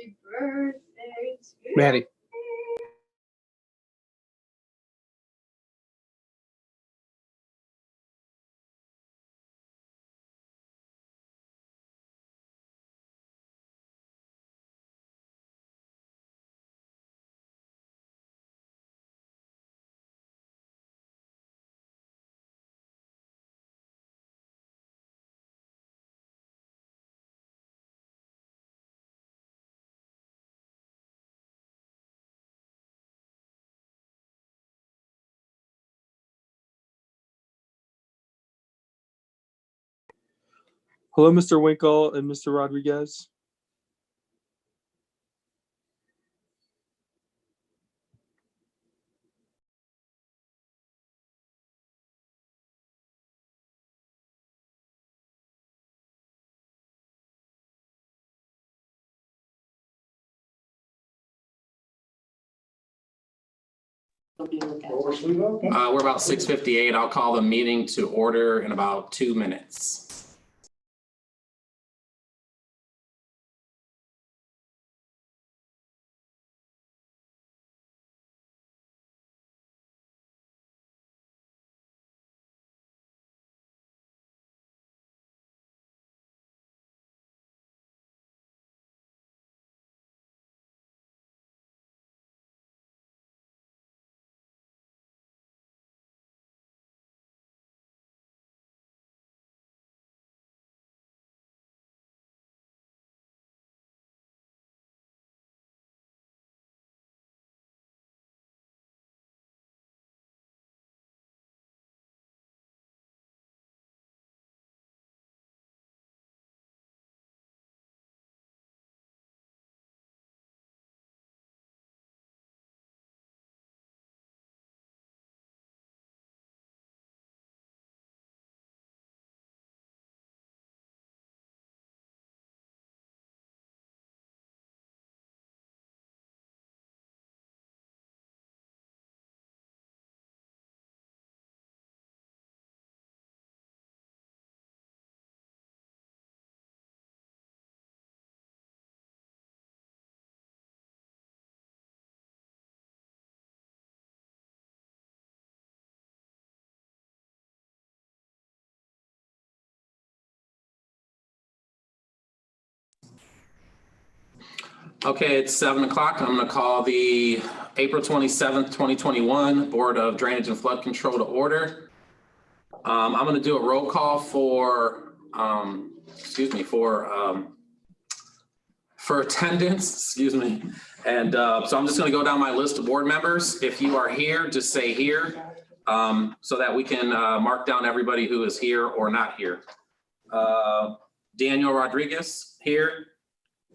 Happy birthday to Maddie. Hello, Mr. Winkle and Mr. Rodriguez. We're about 6:58. I'll call the meeting to order in about 2 minutes. Okay, it's 7 o'clock. I'm going to call the April 27th, 2021 Board of Drainage and Flood Control to order. I'm going to do a roll call for attendance, And so I'm just going to go down my list of board members. If you are here, just say here so that we can mark down everybody who is here or not here. Daniel Rodriguez here.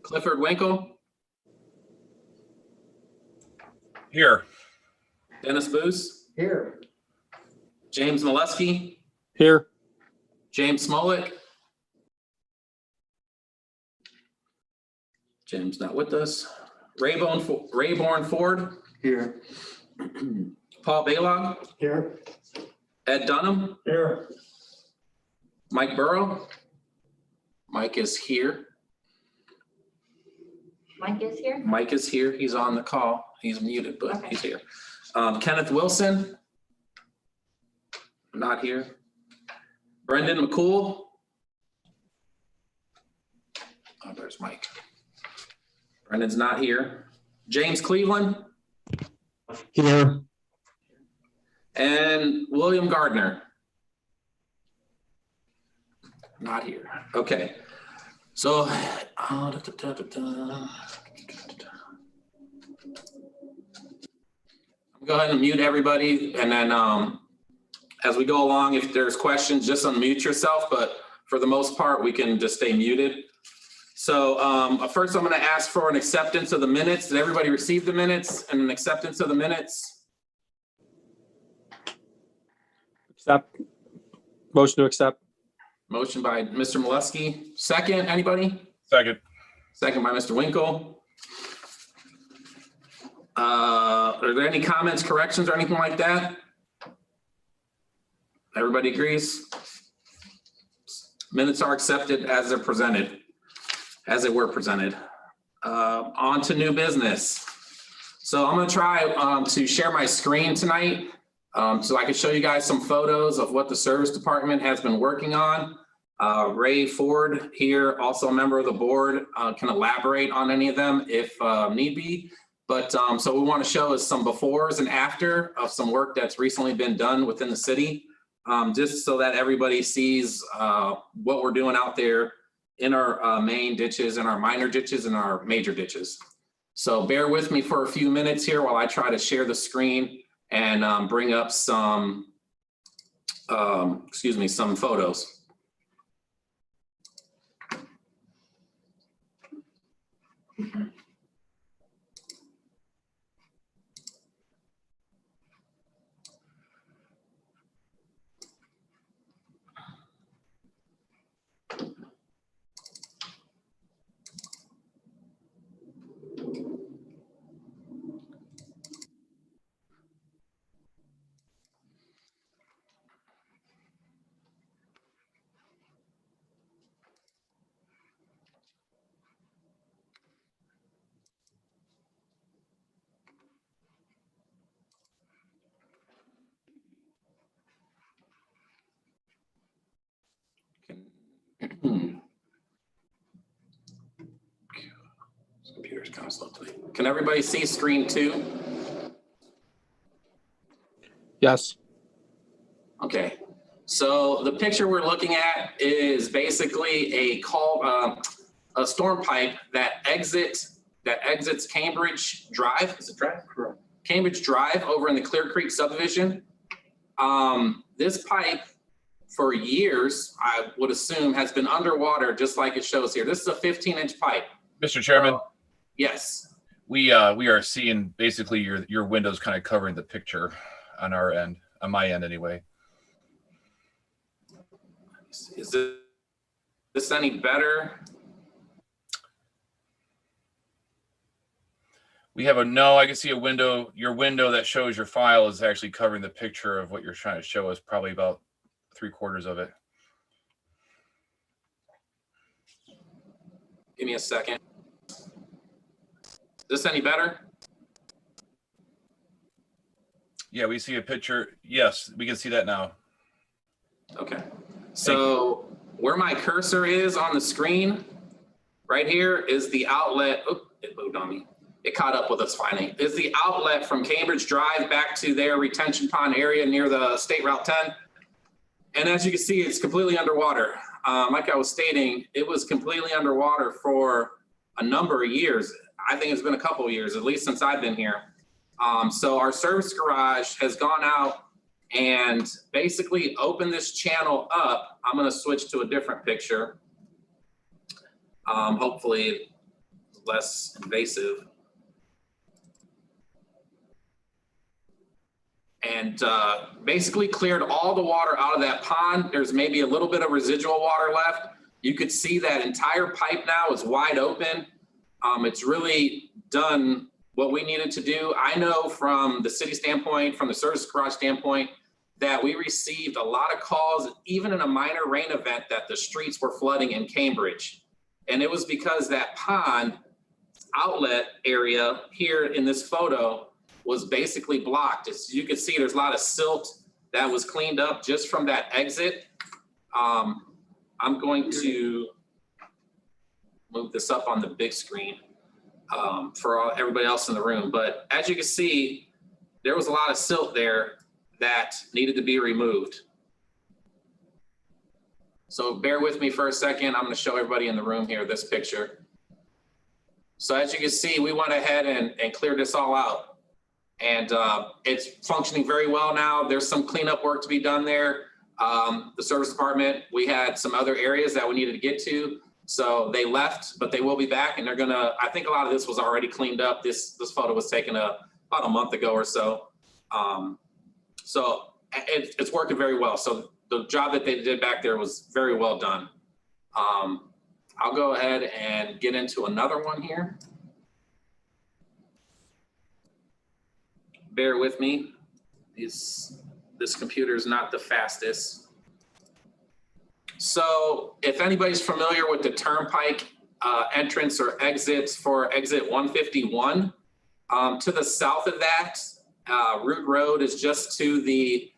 Clifford Winkle. Here. Dennis Booth. Here. James Molesky. Here. James Smollett. James not with us. Rayborn Ford. Here. Paul Balog. Here. Ed Dunham. Here. Mike Burrow. Mike is here. Mike is here. Mike is here. He's on the call. He's muted, but Okay. he's here. Kenneth Wilson. Not here. Brendan McCool. Oh, there's Mike. Brendan's not here. James Cleveland. Here. And William Gardner. Not here. Okay. So, go ahead and mute everybody. And then as we go along, if there's questions, just unmute yourself. But for the most part, we can just stay muted. So first I'm going to ask for an acceptance of the minutes. Did everybody receive the minutes and an acceptance of the minutes? Accept. Motion to accept. Motion by Mr. Molesky. Second, anybody? Second. Second by Mr. Winkle. Are there any comments, corrections, or anything like that? Everybody agrees? Minutes are accepted as they're presented, as they were presented. On to new business. So I'm gonna try to share my screen tonight so I can show you guys some photos of what the service department has been working on. Ray Ford here, also a member of the board, can elaborate on any of them if need be. But so we want to show us some befores and after of some work that's recently been done within the city, just so that everybody sees what we're doing out there in our main ditches and our minor ditches and our major ditches. So bear with me for a few minutes here while I try to share the screen and bring up some, some photos. This computer's kind of slow today. Can everybody see screen 2? Yes. Okay. So the picture we're looking at is basically a storm pipe that exits Cambridge Drive. Is it Drive? Correct. Cambridge Drive over in the Clear Creek subdivision. This pipe for years, I would assume, has been underwater, just like it shows here. This is a 15-inch pipe. Mr. Chairman, Yes. we are seeing basically your windows kind of covering the picture on our end, on my end anyway. Is this any better? We have no, I can see a window. Your window that shows your file is actually covering the picture of what you're trying to show us, probably about 3/4 of it. Give me a second. Is this any better? Yeah, we see a picture. Yes, we can see that now. Okay. So where my cursor is on the screen, right here is the outlet. Oop, it moved on me. It caught up with us finally. Is the outlet from Cambridge Drive back to their retention pond area near the State Route 10. And as you can see, it's completely underwater. Like I was stating, it was completely underwater for a number of years. I think it's been a couple of years, at least since I've been here. So our service garage has gone out and basically opened this channel up. I'm going to switch to a different picture. Hopefully less invasive. And basically cleared all the water out of that pond. There's maybe a little bit of residual water left. You could see that entire pipe now is wide open. It's really done what we needed to do. I know from the city standpoint, from the service garage standpoint, that we received a lot of calls, even in a minor rain event, that the streets were flooding in Cambridge. And it was because that pond outlet area here in this photo was basically blocked. As you can see, there's a lot of silt that was cleaned up just from that exit. I'm going to move this up on the big screen for everybody else in the room. But as you can see, there was a lot of silt there that needed to be removed. So bear with me for a second. I'm going to show everybody in the room here this picture. So as you can see, we went ahead and cleared this all out. And it's functioning very well now. There's some cleanup work to be done there. The service department, we had some other areas that we needed to get to. So they left, but they will be back, and they're gonna, I think a lot of this was already cleaned up. This photo was taken about a month ago or so. So it's working very well. So the job that they did back there was very well done. I'll go ahead and get into another one here. Bear with me. This computer is not the fastest. So if anybody's familiar with the Turnpike entrance or exits for exit 151. To the south of that, Root Road is just to the,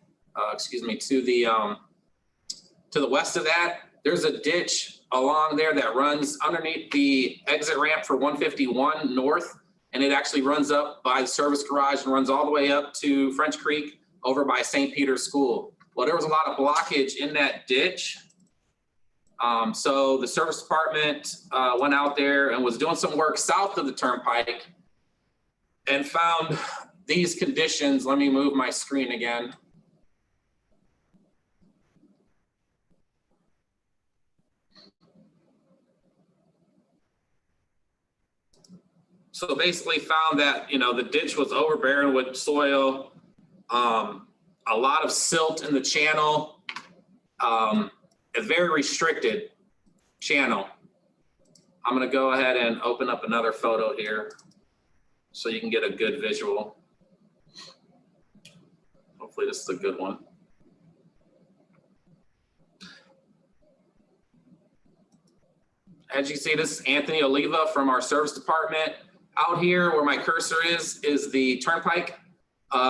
to the west of that. There's a ditch along there that runs underneath the exit ramp for 151 north, and it actually runs up by the service garage and runs all the way up to French Creek over by St. Peter's School. Well, there was a lot of blockage in that ditch. So the service department went out there and was doing some work south of the turnpike and found these conditions. Let me move my screen again. So basically found that, you know, the ditch was overbearing with soil, a lot of silt in the channel, a very restricted channel. I'm gonna go ahead and open up another photo here so you can get a good visual. Hopefully this is a good one. As you see, this is Anthony Oliva from our service department. Out here where my cursor is the turnpike.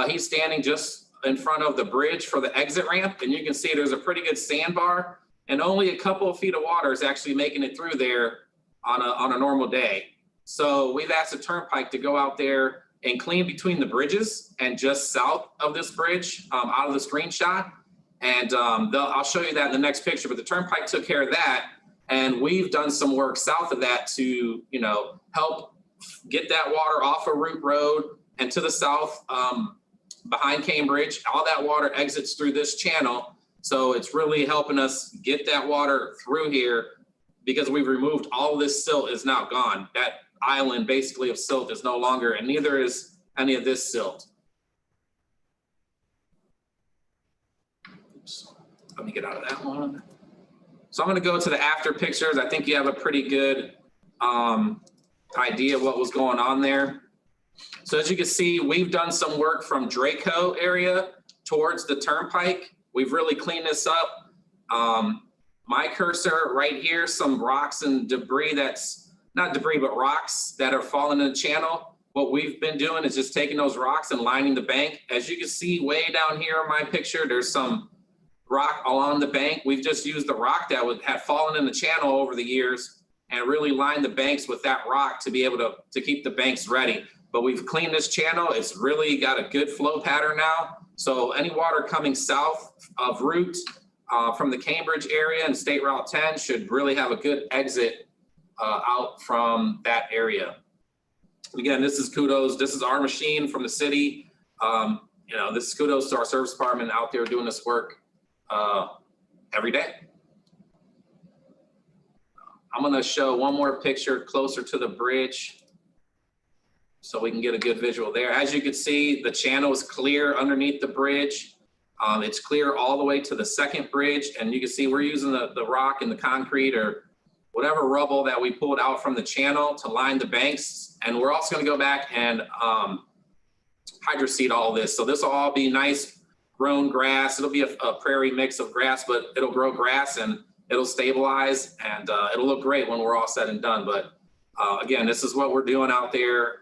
He's standing just in front of the bridge for the exit ramp, and you can see there's a pretty good sandbar, and only a couple of feet of water is actually making it through there on a normal day. So we've asked the turnpike to go out there and clean between the bridges and just south of this bridge out of the screenshot. And I'll show you that in the next picture, but the turnpike took care of that. And we've done some work south of that to, you know, help get that water off of Root Road and to the south behind Cambridge. All that water exits through this channel. So it's really helping us get that water through here because we've removed all of this silt is now gone. That island basically of silt is no longer, and neither is any of this silt. Oops. Let me get out of that one. So I'm gonna go to the after pictures. I think you have a pretty good idea of what was going on there. So as you can see, we've done some work from Draco area towards the turnpike. We've really cleaned this up. My cursor right here, some rocks and debris that's, not debris, but rocks that are falling in the channel. What we've been doing is just taking those rocks and lining the bank. As you can see way down here in my picture, there's some rock along the bank. We've just used the rock that had fallen in the channel over the years and really lined the banks with that rock to be able to keep the banks ready. But we've cleaned this channel. It's really got a good flow pattern now. So any water coming south of Route from the Cambridge area and State Route 10 should really have a good exit out from that area. Again, this is kudos. This is our machine from the city. You know, this is kudos to our service department out there doing this work every day. I'm gonna show one more picture closer to the bridge so we can get a good visual there. As you can see, the channel is clear underneath the bridge. It's clear all the way to the second bridge, and you can see we're using the rock and the concrete or whatever rubble that we pulled out from the channel to line the banks. And we're also gonna go back and hydroseed all this. So this will all be nice grown grass. It'll be a prairie mix of grass, but it'll grow grass and it'll stabilize and it'll look great when we're all said and done. But again, this is what we're doing out there.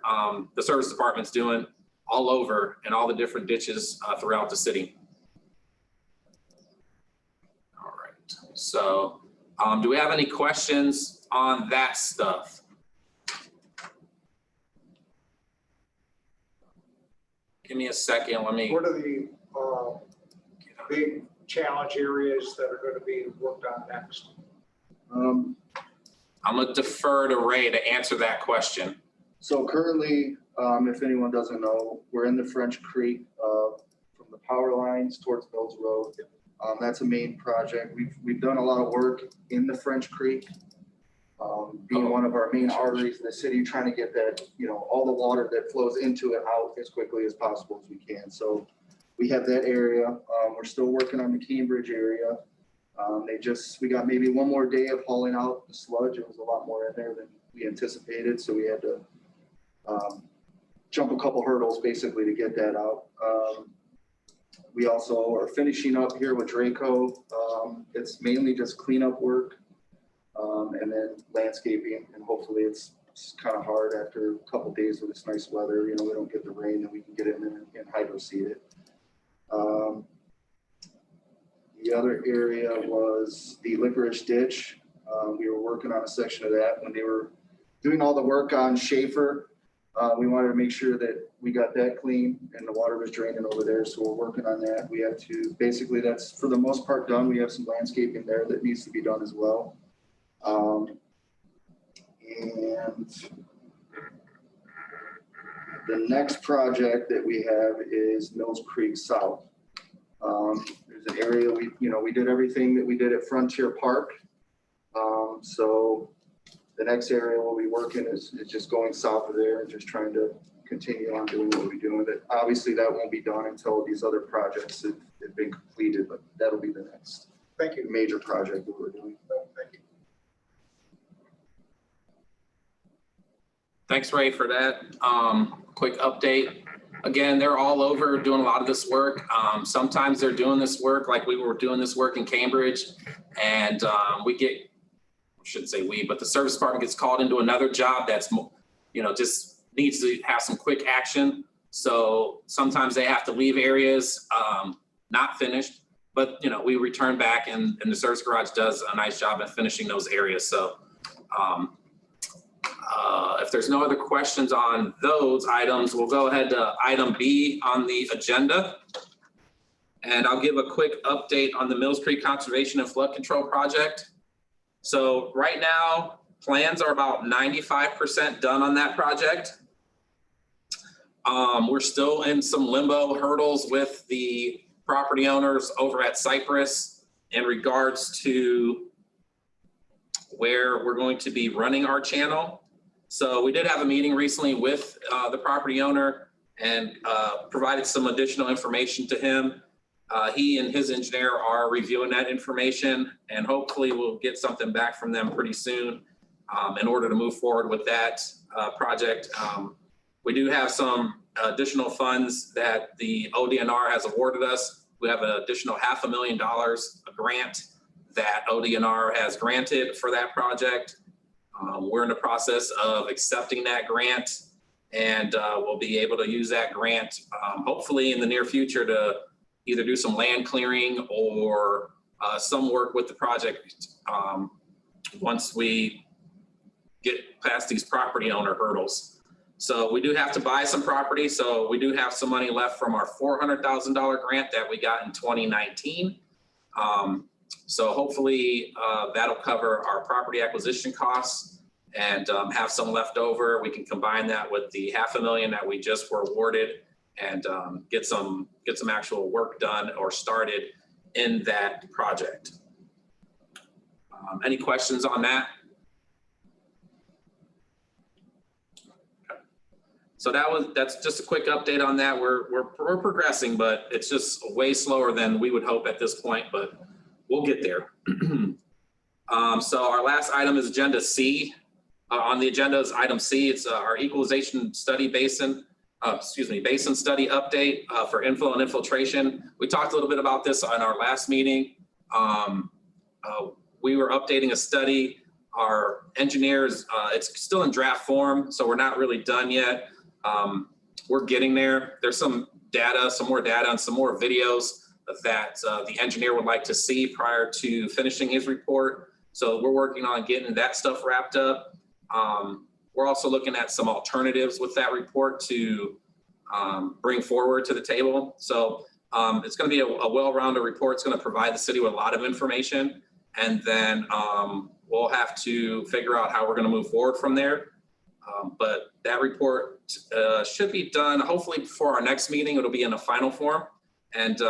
The service department's doing all over in all the different ditches throughout the city. All right, so do we have any questions on that stuff? Give me a second, let me. What are the big challenge areas that are going to be worked on next? I'm gonna defer to Ray to answer that question. So currently, if anyone doesn't know, we're in the French Creek from the power lines towards Mills Road. That's a main project. We've done a lot of work in the French Creek, being one of our main arteries in the city, trying to get that, you know, all the water that flows into it out as quickly as possible as we can. So we have that area. We're still working on the Cambridge area. We got maybe one more day of hauling out the sludge. It was a lot more in there than we anticipated. So we had to jump a couple hurdles basically to get that out. We also are finishing up here with Draco. It's mainly just cleanup work. and then landscaping, and hopefully it's kind of hard after a couple days of this nice weather, you know, we don't get the rain, and we can get it in and hydro seed it. The other area was the Licorice Ditch. We were working on a section of that when they were doing all the work on Schaefer. We wanted to make sure that we got that clean and the water was draining over there. So we're working on that. We have to, basically that's for the most part done. We have some landscaping there that needs to be done as well. And the next project that we have is Mills Creek South. There's an area we did everything that we did at Frontier Park. So the next area we'll be working is just going south of there and just trying to continue on doing what we're doing with it. Obviously, that won't be done until these other projects have been completed, but that'll be the next Thank you. major project that we're doing. Thank you. Thanks, Ray, for that. Quick update. Again, they're all over doing a lot of this work. Sometimes they're doing this work like we were doing this work in Cambridge, and we get, I shouldn't say we, but the service department gets called into another job that's, just needs to have some quick action. So sometimes they have to leave areas not finished, but we return back, and the service garage does a nice job at finishing those areas. So if there's no other questions on those items, we'll go ahead to item B on the agenda. And I'll give a quick update on the Mills Creek Conservation and Flood Control Project. So right now, plans are about 95% done on that project. We're still in some limbo hurdles with the property owners over at Cypress in regards to where we're going to be running our channel. So we did have a meeting recently with the property owner and provided some additional information to him. He and his engineer are reviewing that information, and hopefully we'll get something back from them pretty soon in order to move forward with that project. We do have some additional funds that the ODNR has awarded us. We have an additional $500,000 grant that ODNR has granted for that project. We're in the process of accepting that grant, and we'll be able to use that grant hopefully in the near future to either do some land clearing or some work with the project once we get past these property owner hurdles. So we do have to buy some property. So we do have some money left from our $400,000 grant that we got in 2019. So hopefully that'll cover our property acquisition costs and have some left over. We can combine that with the $500,000 that we just were awarded and get some actual work done or started in that project. Any questions on that? So that's just a quick update on that. We're progressing, but it's just way slower than we would hope at this point, but we'll get there. So our last item is agenda C. On the agenda is item C. It's our equalization study basin study update for inflow and infiltration. We talked a little bit about this on our last meeting. We were updating a study. Our engineers, it's still in draft form, so we're not really done yet. We're getting there. There's some more data and some more videos that the engineer would like to see prior to finishing his report. So we're working on getting that stuff wrapped up. We're also looking at some alternatives with that report to bring forward to the table. So it's going to be a well-rounded report. It's going to provide the city with a lot of information. And then we'll have to figure out how we're going to move forward from there. But that report should be done hopefully before our next meeting. It'll be in a final form. And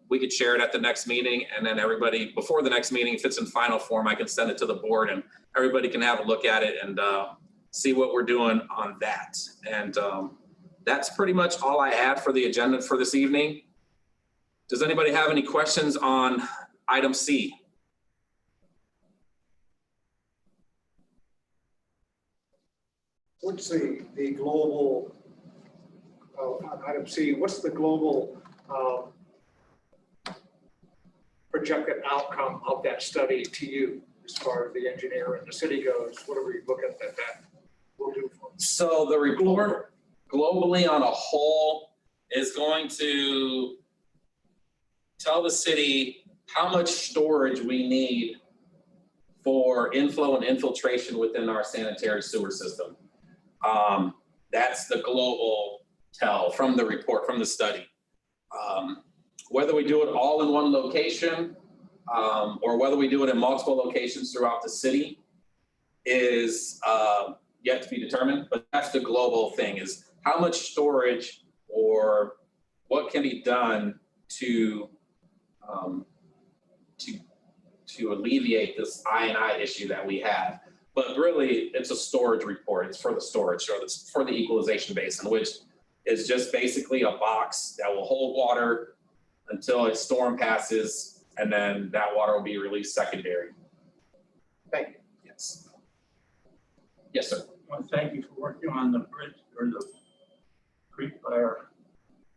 we could share it at the next meeting. And then everybody, before the next meeting, if it's in final form, I can send it to the board and everybody can have a look at it and see what we're doing on that. And that's pretty much all I had for the agenda for this evening. Does anybody have any questions on item C? What's the global, on item C, what's the global projected outcome of that study to you? as far as the engineer and the city goes, what are we looking at that will do for us? So the report globally on a whole is going to tell the city how much storage we need for inflow and infiltration within our sanitary sewer system. That's the global tell from the report, from the study. Whether we do it all in one location or whether we do it in multiple locations throughout the city is yet to be determined, but that's the global thing, is how much storage or what can be done to alleviate this I&I issue that we have. But really, it's a storage report. It's for the storage, so it's for the equalization basin, which is just basically a box that will hold water until a storm passes, and then that water will be released secondary. Thank you. Yes. Yes, sir. Well, thank you for working on the bridge or the creek by where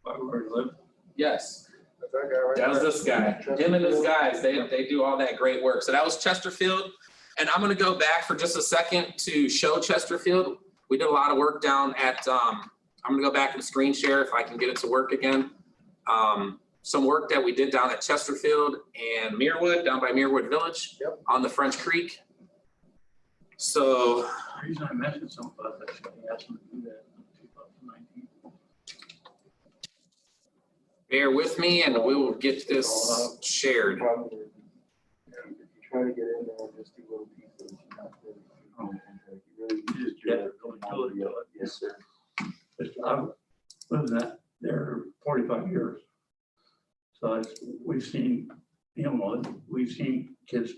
we live. Yes. That's that guy right That was there. this guy. Him and his guys, they do all that great work. So that was Chesterfield. And I'm gonna go back for just a second to show Chesterfield. We did a lot of work down at, I'm gonna go back and screen share if I can get it to work again. Some work that we did down at Chesterfield and Muirwood, down by Muirwood Village. Yep. On the French Creek. So, The reason I mentioned something about that, I asked them to do that in 2019. bear with me and we will get this shared. Probably, if you try to get in there and just do little pieces, you're not really, You just get it, really do it. Yes, sir. I've lived in that there 45 years. So we've seen, we've seen kids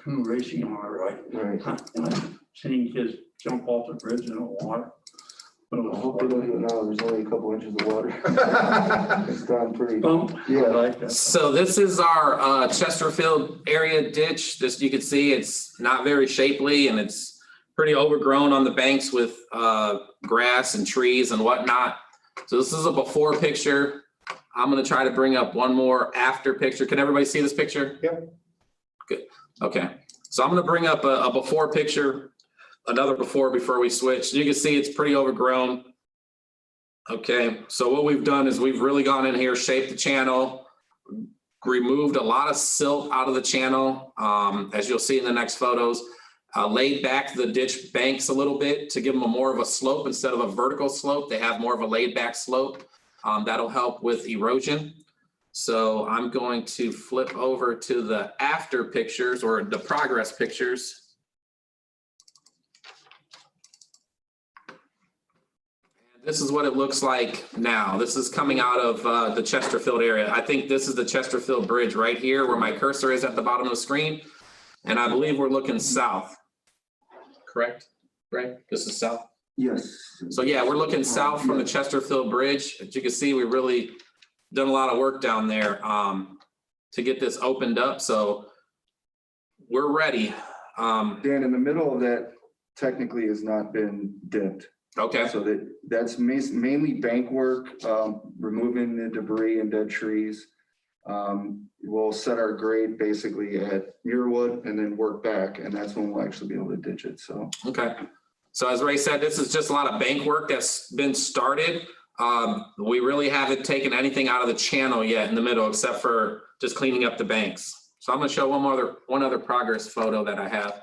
canoe racing on it, right? Right. And I've seen kids jump off the bridge in the water. But it I was hope they don't do it now. There's only a couple inches of water. It's gone pretty. bump. Yeah. I like that. So this is our Chesterfield area ditch. This, you can see it's not very shapely and it's pretty overgrown on the banks with grass and trees and whatnot. So this is a before picture. I'm gonna try to bring up one more after picture. Can everybody see this picture? Yep. Good, okay. So I'm gonna bring up a before picture, another before we switch. You can see it's pretty overgrown. Okay, so what we've done is we've really gone in here, shaped the channel, removed a lot of silt out of the channel, as you'll see in the next photos, laid back the ditch banks a little bit to give them more of a slope instead of a vertical slope. They have more of a laid back slope. That'll help with erosion. So I'm going to flip over to the after pictures or the progress pictures. This is what it looks like now. This is coming out of the Chesterfield area. I think this is the Chesterfield Bridge right here where my cursor is at the bottom of the screen. And I believe we're looking south. Correct? Right? This is south? Yes. So yeah, we're looking south from the Chesterfield Bridge. As you can see, we really done a lot of work down there to get this opened up. So we're ready. Dan, in the middle of that technically has not been dipped. Okay, So that's mainly bank work, removing the debris and dead trees. We'll set our grade basically at Muirwood and then work back, and that's when we'll actually be able to ditch it, so. okay. So as Ray said, this is just a lot of bank work that's been started. We really haven't taken anything out of the channel yet in the middle, except for just cleaning up the banks. So I'm gonna show one other progress photo that I have.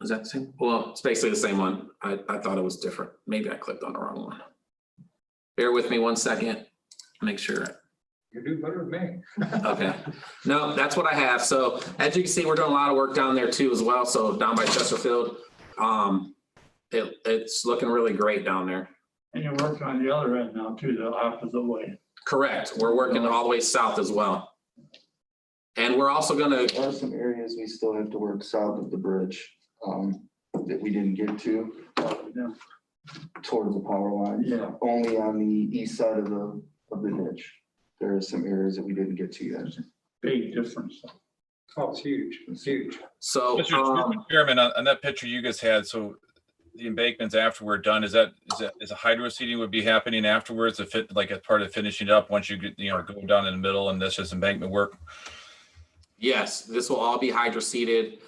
Is that the same? Well, it's basically the same one. I thought it was different. Maybe I clicked on the wrong one. Bear with me 1 second, make sure. You do better than me. Okay, no, that's what I have. So as you can see, we're doing a lot of work down there too as well. So down by Chesterfield, it's looking really great down there. And you're working on the other end now too, the opposite way. Correct. We're working all the way south as well. And we're also gonna, There are some areas we still have to work south of the bridge, that we didn't get to Yeah. towards the power line. Yeah. Only on the east side of the ditch. There are some areas that we didn't get to yet. Big difference. Oh, it's huge. It's huge. so, Mr. Chairman, on that picture you guys had, so the embankments after we're done, is a hydro seeding would be happening afterwards, like as part of finishing up once you get, go down in the middle and that's just embankment work? Yes, this will all be hydro-seeded.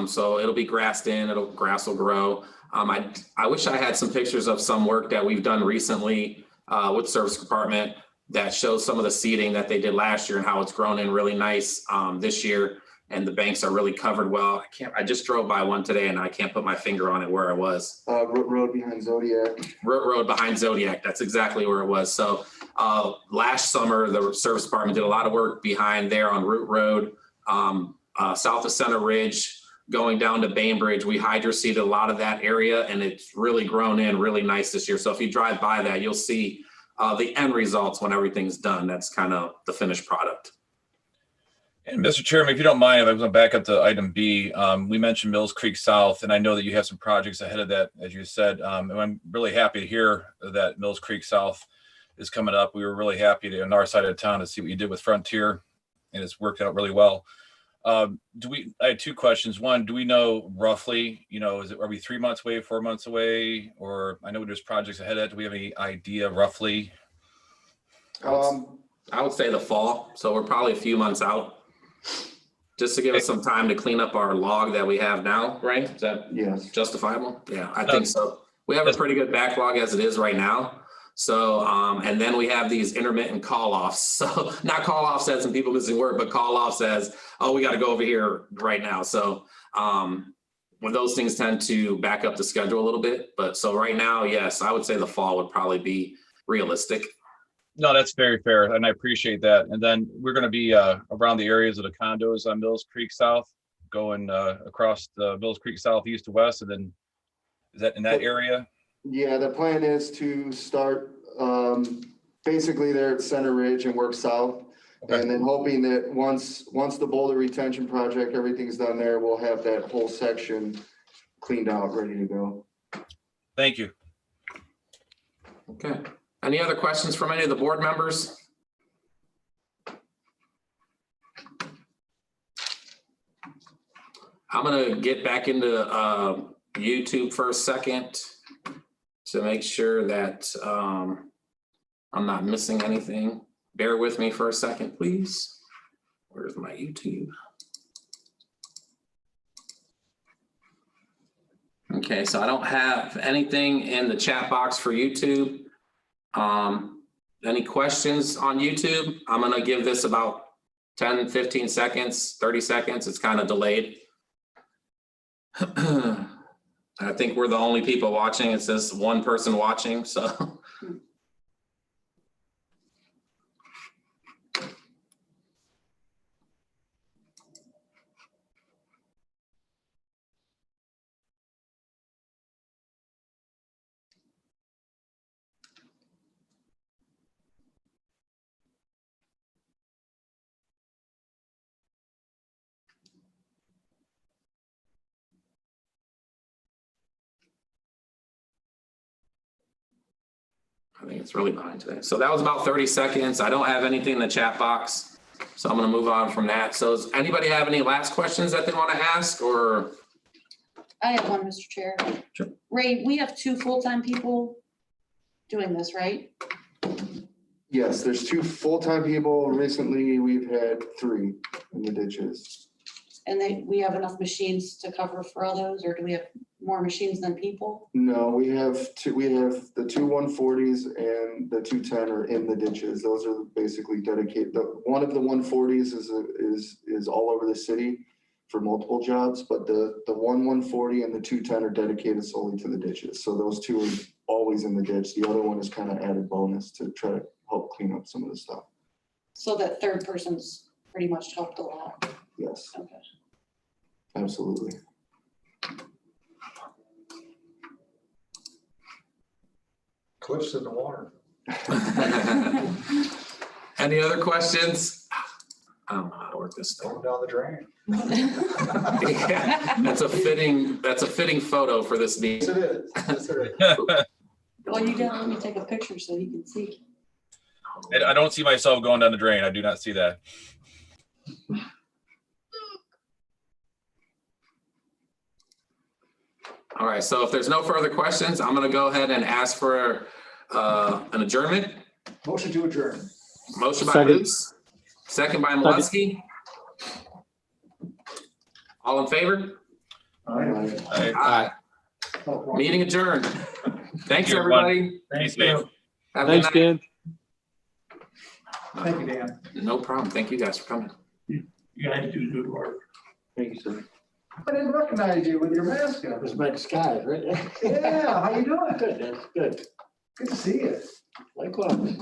So it'll be grassed in, grass will grow. I wish I had some pictures of some work that we've done recently with Service Department that shows some of the seeding that they did last year and how it's grown in really nice this year. And the banks are really covered well. I just drove by one today and I can't put my finger on it where I was. Road behind Zodiac. Road behind Zodiac. That's exactly where it was. So last summer, the Service Department did a lot of work behind there on Root Road, south of Center Ridge, going down to Bainbridge. We hydro-seeded a lot of that area and it's really grown in really nice this year. So if you drive by that, you'll see the end results when everything's done. That's kind of the finished product. And Mr. Chairman, if you don't mind, if I'm going to back up to item B, we mentioned Mills Creek South, and I know that you have some projects ahead of that, as you said. And I'm really happy to hear that Mills Creek South is coming up. We were really happy to, on our side of town, to see what you did with Frontier, and it's worked out really well. I had two questions. One, do we know roughly, are we 3 months away, 4 months away? Or I know there's projects ahead of that. Do we have any idea roughly? I would say the fall. So we're probably a few months out. Just to give us some time to clean up our log that we have now, right? Is that Yes. justifiable? Yeah, I think so. We have a pretty good backlog as it is right now. So, and then we have these intermittent call-offs. So not call-offs as in people missing work, but call-offs as, oh, we got to go over here right now. So when those things tend to back up the schedule a little bit. But so right now, yes, I would say the fall would probably be realistic. No, that's very fair, and I appreciate that. And then we're going to be around the areas of the condos on Mills Creek South, going across the Mills Creek South, east to west, and then is that in that area? Yeah, the plan is to start basically there at Center Ridge and work south. Okay. And then hoping that once the Boulder Retention Project, everything's done there, we'll have that whole section cleaned out, ready to go. Thank you. Okay. Any other questions from any of the board members? I'm gonna get back into YouTube for a second to make sure that I'm not missing anything. Bear with me for a second, please. Where's my YouTube? Okay, so I don't have anything in the chat box for YouTube. Any questions on YouTube? I'm gonna give this about 10, 15 seconds, 30 seconds. It's kind of delayed. I think we're the only people watching. It says one person watching, so. I think it's really behind today. So that was about 30 seconds. I don't have anything in the chat box, so I'm gonna move on from that. So does anybody have any last questions that they want to ask, or? I have one, Mr. Chair. Sure. Ray, we have 2 full-time people doing this, right? Yes, there's 2 full-time people. Recently, we've had 3 in the ditches. And we have enough machines to cover for all those, or do we have more machines than people? No, we have 2. We have the 2 140s and the 210 are in the ditches. Those are basically dedicated. One of the 140s is all over the city for multiple jobs, but the 140 and the 210 are dedicated solely to the ditches. So those 2 are always in the ditch. The other one is kind of added bonus to try to help clean up some of the stuff. So that third person's pretty much helped a lot. Yes, Okay. absolutely. Cliffs in the water. Any other questions? I don't know how to work this thing. Going down the drain. Yeah, that's a fitting photo for this Yes, meeting. it is. Yes, it is. Well, you gotta let me take a picture so you can see. I don't see myself going down the drain. I do not see that. All right, so if there's no further questions, I'm gonna go ahead and ask for an adjournment. Motion to adjourn. Motion by Second. Luce, second by Maluski. All in favor? Aye. Meeting adjourned. Thanks, you, everyone. everybody. Be Thank safe. you. Have a good Thanks, night. Dan. Thank you, Dan. No problem. Thank you guys for coming. You guys do good work. Thank you, sir. I didn't recognize you with your mask on. It's Mike Sky, right? Yeah, how you doing? Good, that's good. Good to see you. Likewise.